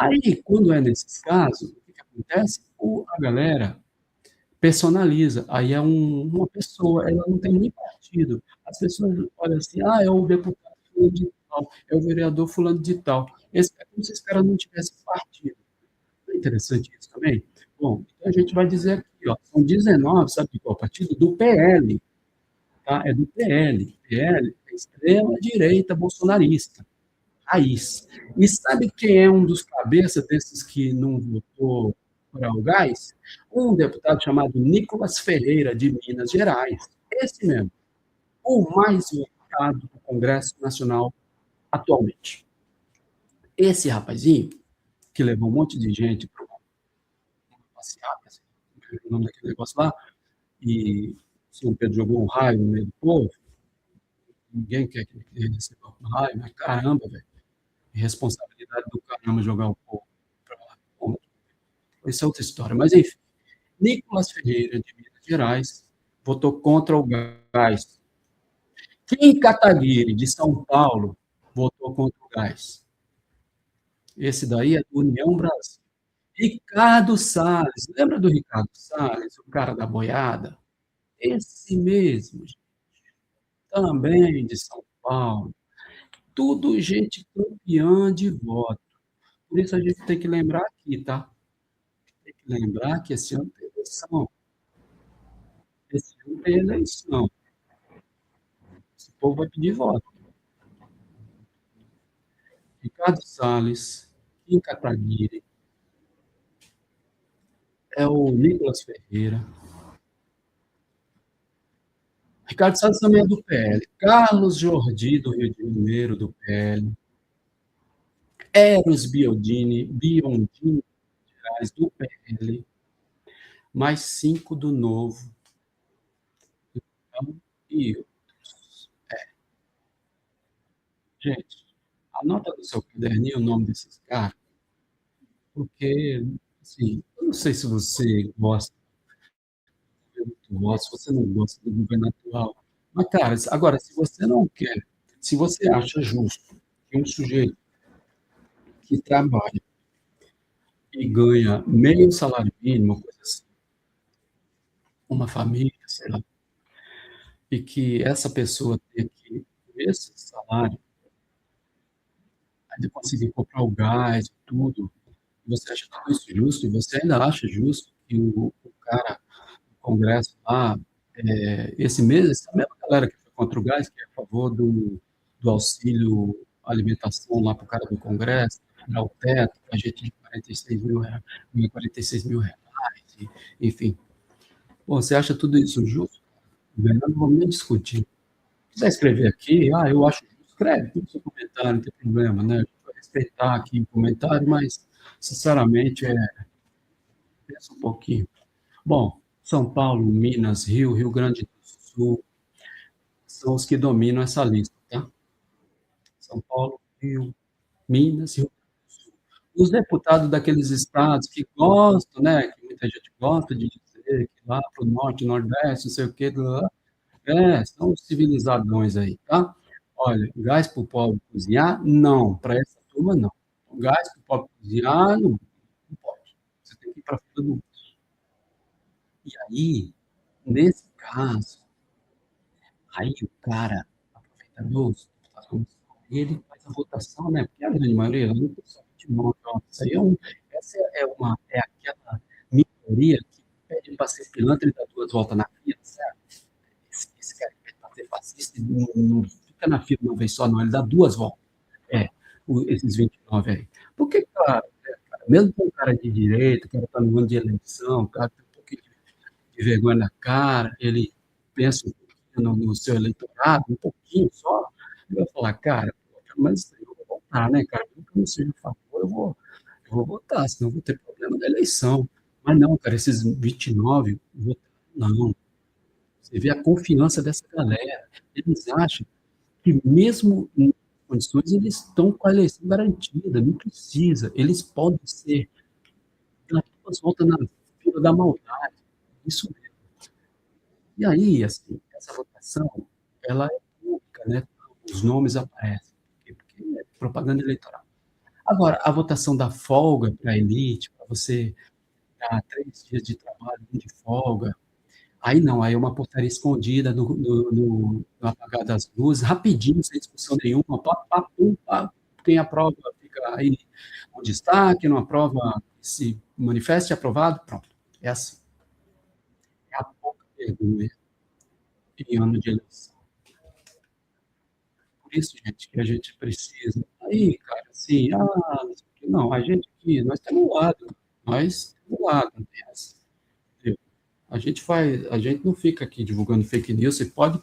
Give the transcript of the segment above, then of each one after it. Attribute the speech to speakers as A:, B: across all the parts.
A: Aí, quando é nesses casos, o que que acontece? A galera personaliza. Aí é uma pessoa, ela não tem nem partido. As pessoas olham assim, ah, é o deputado fulano de tal, é o vereador fulano de tal. É como se esse cara não tivesse partido. Não é interessante isso também? Bom, então a gente vai dizer aqui, ó, são 19, sabe de qual partido? Do PL, tá? É do PL. PL é extrema-direita bolsonarista, raiz. E sabe quem é um dos cabeças desses que não votou para o gás? Um deputado chamado Nicolas Ferreira, de Minas Gerais. Esse mesmo, o mais votado do Congresso Nacional atualmente. Esse rapazinho, que levou um monte de gente para uma passeata, assim, o nome daquele negócio lá, e o São Pedro jogou um raio no meio do povo, ninguém quer que ele receba um raio, mas caramba, velho, responsabilidade do caramba jogar o povo para lá. Bom, essa é outra história. Mas, enfim, Nicolas Ferreira, de Minas Gerais, votou contra o gás. Kim Kataguiri, de São Paulo, votou contra o gás. Esse daí é do União Brasil. Ricardo Salles, lembra do Ricardo Salles, o cara da boiada? Esse mesmo, também de São Paulo. Tudo gente campeã de voto. Por isso a gente tem que lembrar aqui, tá? Tem que lembrar que esse ano tem eleição. Esse ano tem eleição. Esse povo vai pedir voto. Ricardo Salles, Kim Kataguiri, é o Nicolas Ferreira. Ricardo Salles também é do PL. Carlos Jordi, do Rio de Janeiro, do PL. Eros Biondini, do PL. Mais 5 do Novo. Então, e gente, anota no seu caderninho o nome desses caras, porque, assim, eu não sei se você gosta do voto, se você não gosta do governo atual, mas, cara, agora, se você não quer, se você acha justo que um sujeito que trabalha e ganha meio salário mínimo, coisa assim, uma família, sei lá, e que essa pessoa tenha que, esse salário, de conseguir comprar o gás e tudo, você acha tudo isso justo? E você ainda acha justo que o cara do Congresso lá, esse mês, essa mesma galera que foi contra o gás, que é a favor do auxílio alimentação lá para o cara do Congresso, tirar o teto, para a gente de 46 mil reais, 46 mil reais, enfim. Pô, você acha tudo isso justo? Não vamos nem discutir. Se quiser escrever aqui, eu acho justo, escreve, tem o seu comentário, não tem problema, né? A gente vai respeitar aqui o comentário, mas, sinceramente, pensa um pouquinho. Bom, São Paulo, Minas, Rio Grande do Sul são os que dominam essa lista, tá? São Paulo, Rio, Minas, Rio Grande do Sul. Os deputados daqueles estados que gostam, né, que muita gente gosta de dizer que lá para o norte, nordeste, não sei o quê, são os civilizadões aí, tá? Olha, gás para o pobre cozinhar, não, para essa turma, não. Gás para o pobre cozinhar, não, não pode. Você tem que ir para a fila do. E aí, nesse caso, aí o cara, aproveitador, ele faz a votação, né? Porque a grande maioria, não tem só 29, ó. Isso aí essa é aquela minoria que pede para ser pilantra e dá duas voltas na fila, certo? Esse cara que pede para ser fascista não fica na fila uma vez só, não, ele dá duas voltas. É, esses 29 aí. Por que, cara, mesmo com um cara de direita, o cara está no ano de eleição, o cara tem um pouquinho de vergonha na cara, ele pensa um pouquinho no seu eleitorado, um pouquinho só, ele vai falar, cara, pelo menos eu vou votar, né, cara? Mesmo que eu não seja a favor, eu vou votar, senão eu vou ter problema na eleição. Mas não, cara, esses 29, não. Você vê a confiança dessa galera. Eles acham que mesmo em condições, eles estão com a eleição garantida, não precisa. Eles podem ser, dar duas voltas na fila da maldade. Isso. E aí, assim, essa votação, ela é pública, né? Os nomes aparecem. Por quê? Porque é propaganda eleitoral. Agora, a votação da folga para a elite, para você dar 3 dias de trabalho, 1 de folga, aí não, aí é uma portaria escondida no apagar das luzes, rapidinho, sem discussão nenhuma, pá, pá, pum, pá, quem aprova fica aí com destaque, não aprova se manifeste aprovado, pronto. É assim, é a pouca vergonha em ano de eleição. Por isso, gente, que a gente precisa. Aí, cara, assim, não, a gente aqui, nós temos um lado, nós temos um lado, não tem essa. Entendeu? A gente não fica aqui divulgando fake news, você pode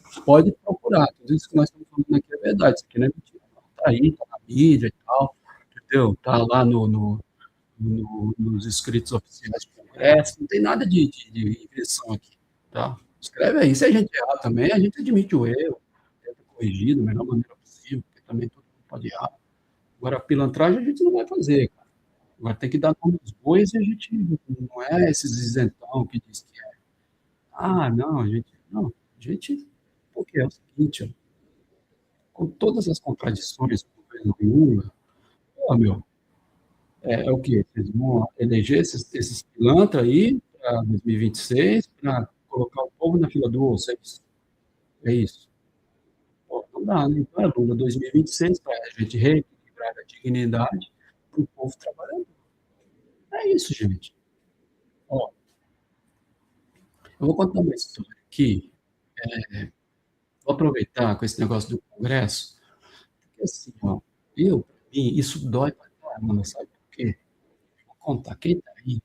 A: procurar, tudo isso que nós estamos falando aqui é verdade, isso aqui não é mentira, não. Tá aí, tá na mídia e tal, entendeu? Tá lá nos escritos oficiais do Congresso, não tem nada de invenção aqui, tá? Escreve aí, se a gente errar também, a gente admite o erro, tenta corrigir da melhor maneira possível, porque também todo mundo pode errar. Agora, pilantragem a gente não vai fazer, cara. Agora tem que dar nome aos bois e a gente não é esses isentão que diz que é. Não, a gente, porque é o seguinte, ó, com todas as contradições do governo Lula, pô, meu, é o quê? Vocês vão eleger esses pilantras aí para 2026 para colocar o povo na fila do osso, é isso? Pô, não dá, né? Então é Lula 2026 para a gente reequilibrar a dignidade para o povo trabalhando. É isso, gente. Ó, eu vou contar uma história aqui, vou aproveitar com esse negócio do Congresso, porque assim, ó, para mim, isso dói pra caramba, sabe por quê? Vou contar, quem tá aí,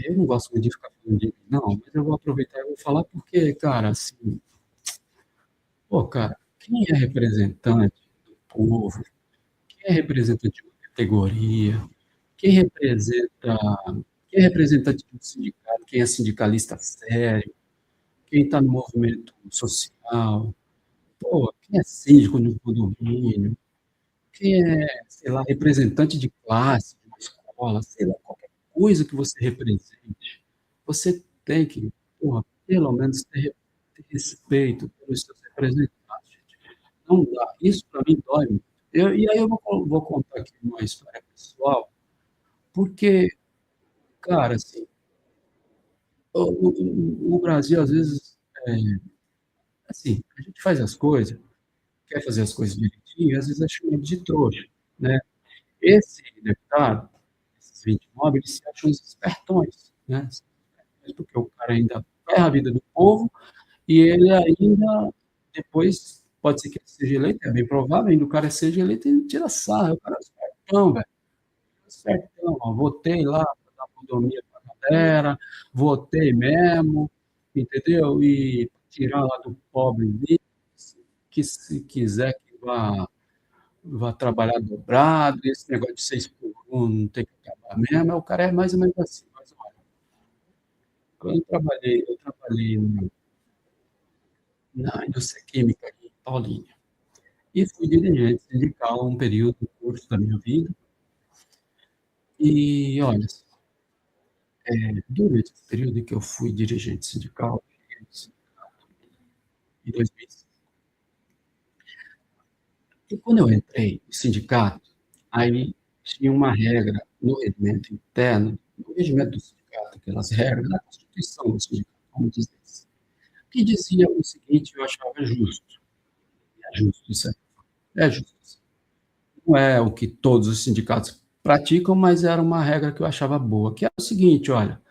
A: eu não gosto muito de ficar falando de mim, não, mas eu vou aproveitar e vou falar porque, cara, assim, pô, cara, quem é representante do povo, quem é representante de uma categoria, quem representa, quem é representante de um sindicato, quem é sindicalista sério, quem está no movimento social, pô, quem é síndico de um condomínio, quem é, sei lá, representante de classe, de uma escola, sei lá, qualquer coisa que você represente, você tem que, porra, pelo menos ter respeito pelos seus representantes, gente. Não dá. Isso para mim dói muito. E aí eu vou contar aqui uma história pessoal, porque, cara, assim, o Brasil, às vezes, assim, a gente faz as coisas, quer fazer as coisas direitinho, e às vezes é chamado de trouxa, né? Esse deputado, esses 29, eles se acham os espertões, né? Porque o cara ainda ferra a vida do povo e ele ainda, depois, pode ser que ele seja eleito, é bem provável, ainda o cara seja eleito e ele tira sarro. O cara é espertão, velho. Espertão, ó, votei lá para dar mordomia para a galera, votei mesmo, entendeu? E tirar lá do pobre que se quiser que vá trabalhar dobrado, e esse negócio de 6 por 1 não tem que acabar mesmo, o cara é mais ou menos assim. Mas olha, quando eu trabalhei na indústria química em Paulínia e fui dirigente sindical um período do curso da minha vida. E olha, durante esse período em que eu fui dirigente sindical, em 2005, e quando eu entrei no sindicato, aí tinha uma regra no regimento interno, no regimento do sindicato, aquelas regras da Constituição do sindicato, vamos dizer assim, que dizia o seguinte, eu achava justo, é justo isso aí, é justo. Não é o que todos os sindicatos praticam, mas era uma regra que eu achava boa, que é o seguinte, olha,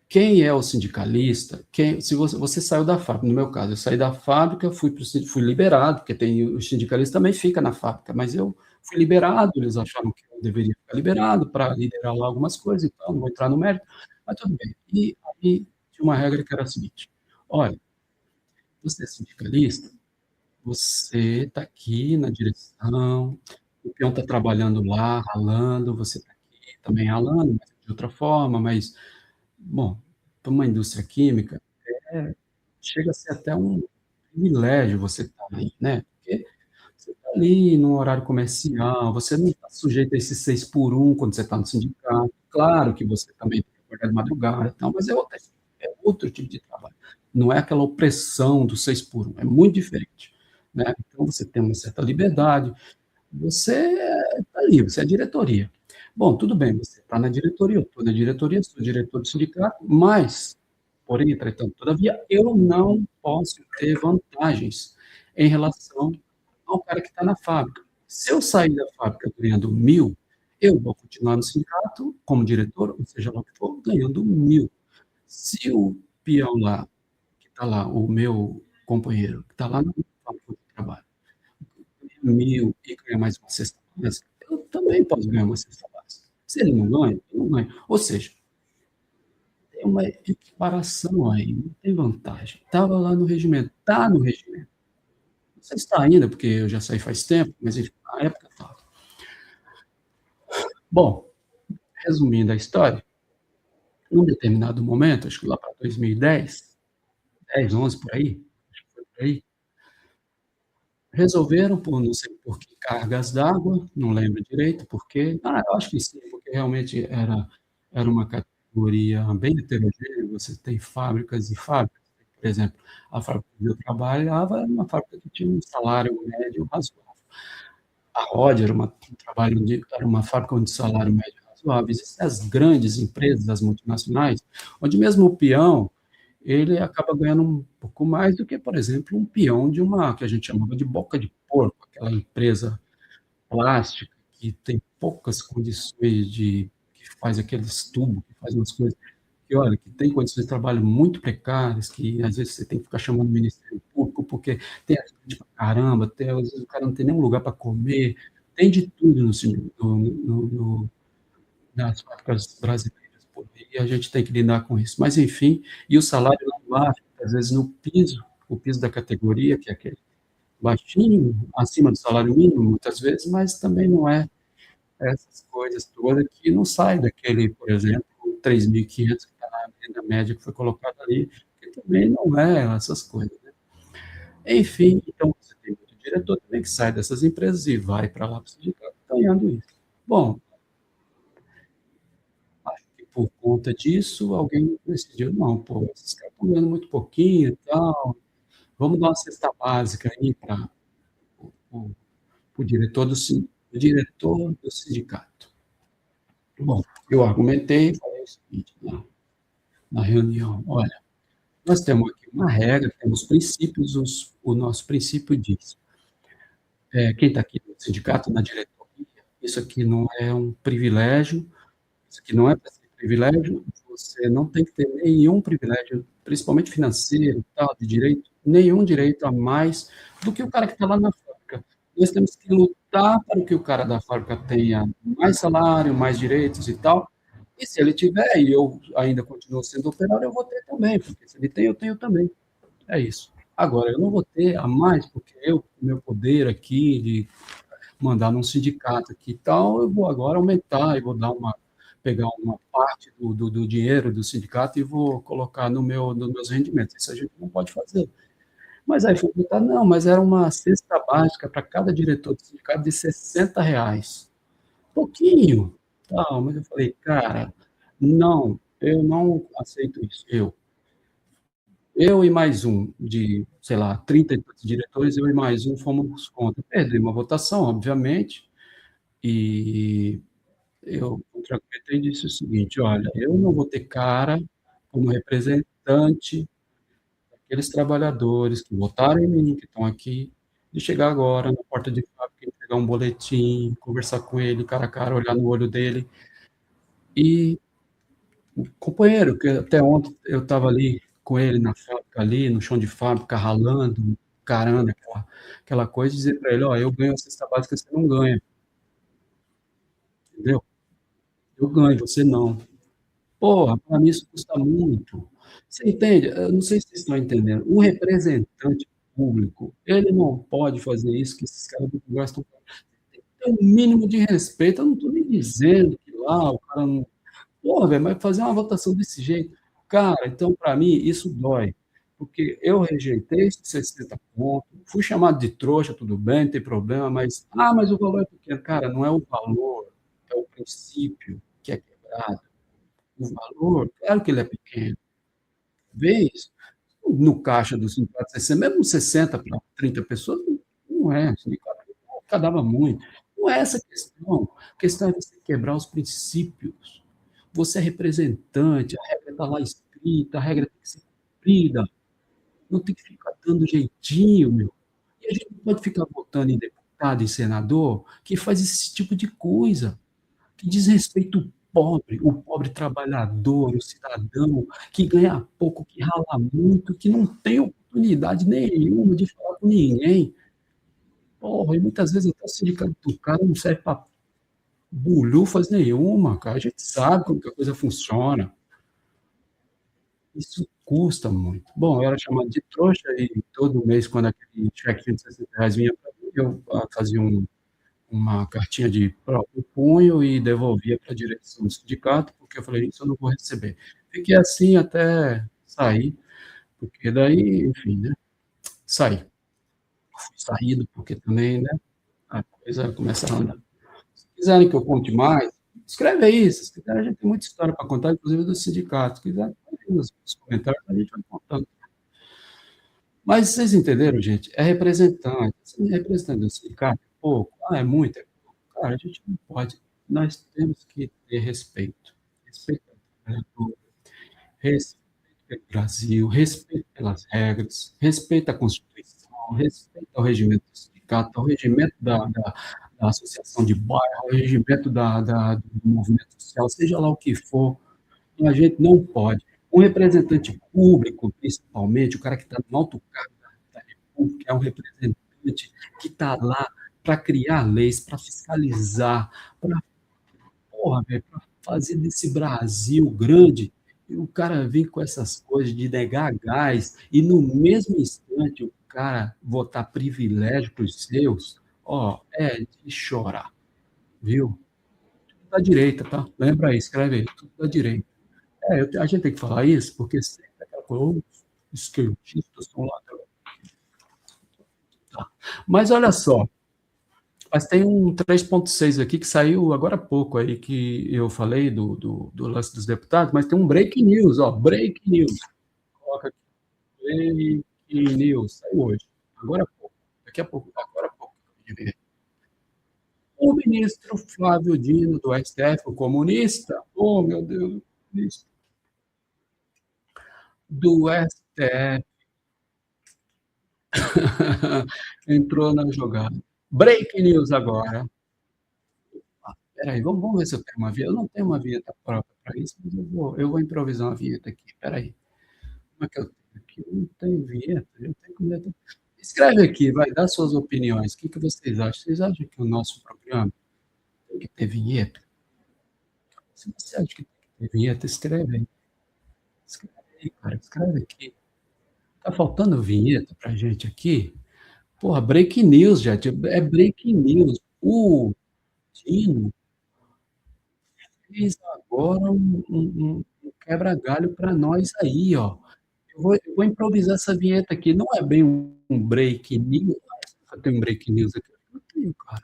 A: quem é o sindicalista, se você saiu da fábrica, no meu caso, eu saí da fábrica, fui liberado, porque tem o sindicalista também fica na fábrica, mas eu fui liberado, eles acharam que eu deveria ficar liberado para liderar lá algumas coisas e tal, não vou entrar no mérito, mas tudo bem. E aí tinha uma regra que era a seguinte: olha, você é sindicalista, você está aqui na direção, o peão está trabalhando lá, ralando, você está aqui também ralando, mas de outra forma, mas, bom, para uma indústria química, é, chega a ser até um privilégio você estar ali, né? Porque você está ali no horário comercial, você não está sujeito a esse 6 por 1 quando você está no sindicato. Claro que você também tem que acordar de madrugada e tal, mas é outro tipo de trabalho. Não é aquela opressão do 6 por 1, é muito diferente, né? Então você tem uma certa liberdade, Você está ali, você é diretoria. Bom, tudo bem, você está na diretoria, eu estou na diretoria, sou diretor do sindicato, mas, porém, entretanto, todavia, eu não posso ter vantagens em relação ao cara que está na fábrica. Se eu sair da fábrica ganhando 1.000, eu vou continuar no sindicato como diretor, ou seja lá o que for, ganhando 1.000. Se o peão lá, que está lá, o meu companheiro, que está lá na fábrica de trabalho, 1.000 e ganha mais uma cesta básica, eu também posso ganhar uma cesta básica. Se ele não ganha, eu não ganho. Ou seja, tem uma equiparação aí, não tem vantagem. Estava lá no regimento, está no regimento. Não sei se está ainda, porque eu já saí faz tempo, mas enfim, na época estava. Bom, resumindo a história, num determinado momento, acho que lá para 2010, 10, 11 por aí, acho que foi por aí, resolveram, por não sei por que cargas d'água, não lembro direito por quê. Ah, eu acho que sim, porque realmente era uma categoria bem heterogênea. Você tem fábricas e fábricas. Por exemplo, a fábrica que eu trabalhava era uma fábrica que tinha um salário médio razoável. A Rod era uma fábrica onde o salário médio era razoável. Existem as grandes empresas, as multinacionais, onde mesmo o peão ele acaba ganhando um pouco mais do que, por exemplo, um peão de uma que a gente chamava de boca de porco, aquela empresa plástica que tem poucas condições que faz aqueles tubos, que faz umas coisas que, olha, que tem condições de trabalho muito precárias, que às vezes você tem que ficar chamando o Ministério Público, porque tem acidente pra caramba, às vezes o cara não tem nem um lugar para comer, tem de tudo nas fábricas brasileiras, pô, e a gente tem que lidar com isso. Mas, enfim, e o salário lá embaixo, às vezes no piso, o piso da categoria, que é aquele baixinho, acima do salário mínimo, muitas vezes, mas também não é essas coisas todas que não sai daquele, por exemplo, 3.500 que está na renda média que foi colocado ali, que também não é essas coisas. Né? Enfim, então você tem muito diretor também que sai dessas empresas e vai para lá para o sindicato ganhando isso. Bom, acho que por conta disso, alguém decidiu, não, pô, esses caras estão ganhando muito pouquinho e tal, vamos dar uma cesta básica aí para o diretor do sindicato. Bom, eu argumentei e falei o seguinte na reunião, olha, nós temos aqui uma regra, temos princípios, o nosso princípio diz, quem está aqui no sindicato, na diretoria, isso aqui não é um privilégio, isso aqui não é para ser privilégio, você não tem que ter nenhum privilégio, principalmente financeiro, tal, de direito, nenhum direito a mais do que o cara que está lá na fábrica. Nós temos que lutar para que o cara da fábrica tenha mais salário, mais direitos e tal. E se ele tiver, e eu ainda continuo sendo operário, eu vou ter também, porque se ele tem, eu tenho também. É isso. Agora, eu não vou ter a mais, porque eu, meu poder aqui de mandar num sindicato aqui e tal, eu vou agora aumentar e vou pegar uma parte do dinheiro do sindicato e vou colocar nos meus rendimentos. Isso a gente não pode fazer. Mas aí foi botar, não, mas era uma cesta básica para cada diretor do sindicato de R$ 60. Pouquinho. Tal, mas eu falei, cara, não, eu não aceito isso. Eu e mais um, de, sei lá, 30 e tantos diretores, eu e mais um fomos contra. Perdi uma votação, obviamente, e eu contra-argumentei e disse o seguinte: olha, eu não vou ter cara como representante daqueles trabalhadores que votaram em mim, que estão aqui, de chegar agora na porta de fábrica, entregar um boletim, conversar com ele cara a cara, olhar no olho dele. E o companheiro, que até ontem eu estava ali com ele na fábrica, ali no chão de fábrica, ralando, carando aquela coisa, e dizer para ele: ó, eu ganho a cesta básica, você não ganha, entendeu? Eu ganho, você não. Porra, para mim isso custa muito. Você entende? Eu não sei se vocês estão entendendo. Um representante público, ele não pode fazer isso que esses caras do Congresso estão fazendo. Tem um mínimo de respeito. Eu não estou nem dizendo que lá o cara não. Porra, velho, mas fazer uma votação desse jeito. Cara, então para mim isso dói. Porque eu rejeitei esses 60 pontos, fui chamado de trouxa, tudo bem, não tem problema, mas o valor é pequeno. Cara, não é o valor, é o princípio que é quebrado. O valor, claro que ele é pequeno. Vez no caixa do sindicato, mesmo 60 para 30 pessoas, não é. O sindicato arrecadava muito. Não é essa a questão é você quebrar os princípios. Você é representante, a regra está lá escrita, a regra tem que ser cumprida, não tem que ficar dando jeitinho, meu. E a gente não pode ficar votando em deputado, em senador, que faz esse tipo de coisa, que diz respeito o pobre trabalhador, o cidadão, que ganha pouco, que rala muito, que não tem oportunidade nenhuma de falar com ninguém. Porra, e muitas vezes até o sindicato do cara não serve para bulhufas nenhuma, cara. A gente sabe como que a coisa funciona. Isso custa muito. Bom, eu era chamado de trouxa e todo mês, quando aquele cheque de R$ 60 vinha para mim, eu fazia uma cartinha de próprio punho e devolvia para a direção do sindicato, porque eu falei, isso eu não vou receber. Fiquei assim até sair, porque daí, enfim, né? Saí. Fui saído, porque também, né? A coisa começa a andar. Se quiserem que eu conte mais, escreve aí. Se quiserem, a gente tem muita história para contar, inclusive do sindicato. Se quiser, nos comentários a gente vai contando. Mas vocês entenderam, gente? É representante. Se é representante do sindicato, é pouco. Ah, é muito. É pouco. Cara, a gente não pode. Nós temos que ter respeito. Respeito ao trabalhador, respeito pelo Brasil, respeito pelas regras, respeito à Constituição, respeito ao regimento do sindicato, ao regimento da associação de bairro, ao regimento do movimento social, seja lá o que for. A gente não pode. Um representante público, principalmente, o cara que está no alto cargo da República, é um representante que está lá para criar leis, para fiscalizar, para para fazer desse Brasil grande. E o cara vem com essas coisas de negar gás, e no mesmo instante o cara votar privilégio para os seus, é de chorar, viu? Tudo da direita, tá? Lembra aí, escreve aí, tudo da direita. A gente tem que falar isso, porque sempre aquela coisa, os esquerdistas estão lá. Tá. Mas olha só, mas tem um 3.6 aqui que saiu agora há pouco aí, que eu falei do lance dos deputados, mas tem um break news, break news. Coloca aqui, break news, saiu hoje, agora há pouco, daqui a pouco, agora há pouco. O ministro Flávio Dino, do STF, o comunista, oh meu Deus, do STF, entrou na jogada. Break news agora. Peraí, vamos ver se eu tenho uma vinheta. Eu não tenho uma vinheta própria para isso, mas eu vou improvisar uma vinheta aqui. Peraí. Como é que eu tenho aqui? Eu não tenho vinheta. Eu tenho vinheta. Escreve aqui, vai dar suas opiniões. O que vocês acham? Vocês acham que o nosso programa tem que ter vinheta? Se você acha que tem que ter vinheta, escreve aí. Escreve aí, cara. Escreve aqui. Tá faltando vinheta pra gente aqui? Porra, break news, gente. É break news. O Dino fez agora um quebra-galho para nós aí, ó. Eu vou improvisar essa vinheta aqui. Não é bem um break news. Eu tenho um break news aqui. Eu tenho, cara.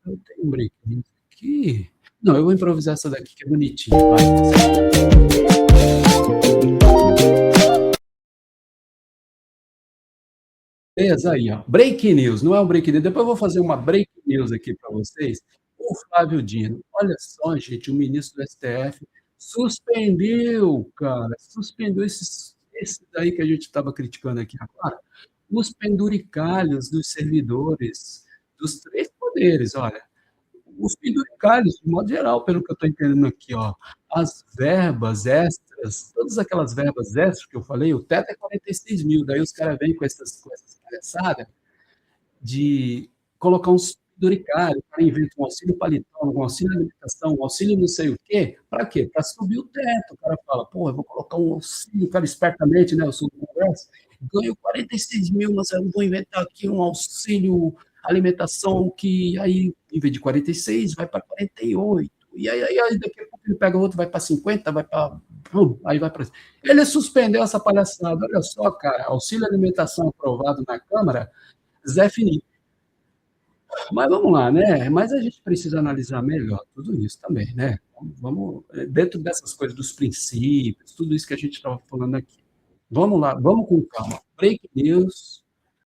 A: Eu tenho um break news aqui. Não, eu vou improvisar essa daqui que é bonitinha. Vai. Beleza aí, ó. Break news, não é um break news. Depois eu vou fazer uma break news aqui para vocês. O Flávio Dino. Olha só, gente, o ministro do STF suspendeu, cara, suspendeu esse daí que a gente estava criticando aqui agora, os penduricalhos dos servidores dos três poderes, olha. Os penduricalhos, de modo geral, pelo que eu estou entendendo aqui, ó, as verbas extras, todas aquelas verbas extras que eu falei, o teto é 46 mil, daí os caras vêm com essas palhaçadas de colocar uns penduricalhos, o cara inventa um auxílio paletó, um auxílio alimentação, um auxílio não sei o quê, para quê? Para subir o teto. O cara fala, pô, eu vou colocar um auxílio, o cara espertamente, né, eu sou do Congresso, ganho 46 mil, mas eu vou inventar aqui um auxílio alimentação que aí, em vez de 46, vai para 48. E aí daqui a pouco ele pega outro, vai para 50, vai para. Aí vai para. Ele suspendeu essa palhaçada. Olha só, cara, auxílio alimentação aprovado na Câmara, Zé Felipe. Mas vamos lá, né? Mas a gente precisa analisar melhor tudo isso também, né? Vamos dentro dessas coisas, dos princípios, tudo isso que a gente estava falando aqui. Vamos lá, vamos com calma. Break news.